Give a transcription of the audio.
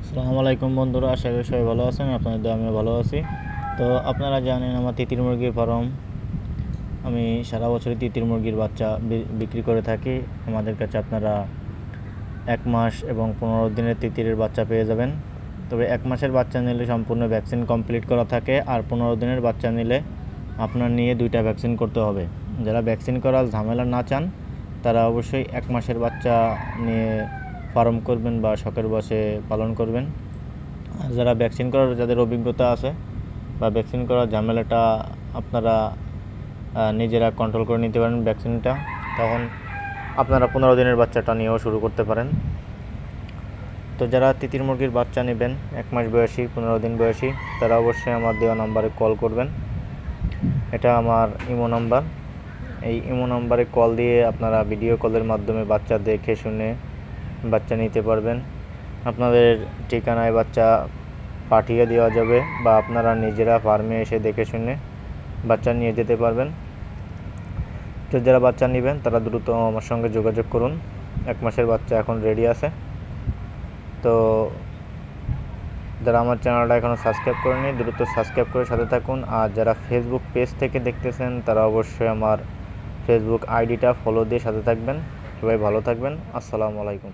আসসালামু আলাইকুম বন্ধুরা, আশা করি সবাই ভালো আছেন। আপনাদের দোয়ায় আমিও ভালো আছি। তো আপনারা জানেন আমার তিতির মুরগির ফার্ম। আমি সারা বছরই তিতির মুরগির বাচ্চা বিক্রি করে থাকি। আমাদের কাছে আপনারা 1 মাস এবং 15 দিনের তিতিরের বাচ্চা পেয়ে যাবেন। তবে 1 মাসের বাচ্চা নিলে সম্পূর্ণ ভ্যাকসিন কমপ্লিট করা থাকে, আর 15 দিনের বাচ্চা নিলে আপনার নিয়ে 2টা ভ্যাকসিন করতে হবে। যারা ভ্যাকসিন করার ঝামেলা না চান তারা অবশ্যই 1 মাসের বাচ্চা নিয়ে ফার্ম করবেন বা শখের বসে পালন করবেন। আর যারা ভ্যাকসিন করার যাদের অভিজ্ঞতা আছে বা ভ্যাকসিন করার ঝামেলাটা আপনারা নিজেরা কন্ট্রোল করে নিতে পারেন ভ্যাকসিনটা, তখন আপনারা 15 দিনের বাচ্চাটা নিয়েও শুরু করতে পারেন। তো যারা তিতির মুরগির বাচ্চা নেবেন 1 মাস বয়সী 15 দিন বয়সী, তারা অবশ্যই আমার দেওয়া নাম্বারে কল করবেন। এটা আমার ইমো নাম্বার। এই ইমো নাম্বারে কল দিয়ে আপনারা ভিডিও কলের মাধ্যমে বাচ্চা দেখে শুনে বাচ্চা নিতে পারবেন। আপনাদের ঠিকানায় বাচ্চা পাঠিয়ে দেওয়া যাবে বা আপনারা নিজেরা ফার্মে এসে দেখে শুনে বাচ্চা নিয়ে যেতে পারবেন। তো যারা বাচ্চা নেবেন তারা দ্রুত আমার সঙ্গে যোগাযোগ করুন। 1 মাসের বাচ্চা এখন রেডি আছে। তো যারা আমার চ্যানেলটা এখনও সাবস্ক্রাইব করেনি দ্রুত সাবস্ক্রাইব করে সাথে থাকুন। আর যারা ফেসবুক পেজ থেকে দেখতেছেন তারা অবশ্যই আমার ফেসবুক আইডিটা ফলো দিয়ে সাথে থাকবেন। সবাই ভালো থাকবেন। আসসালামু আলাইকুম।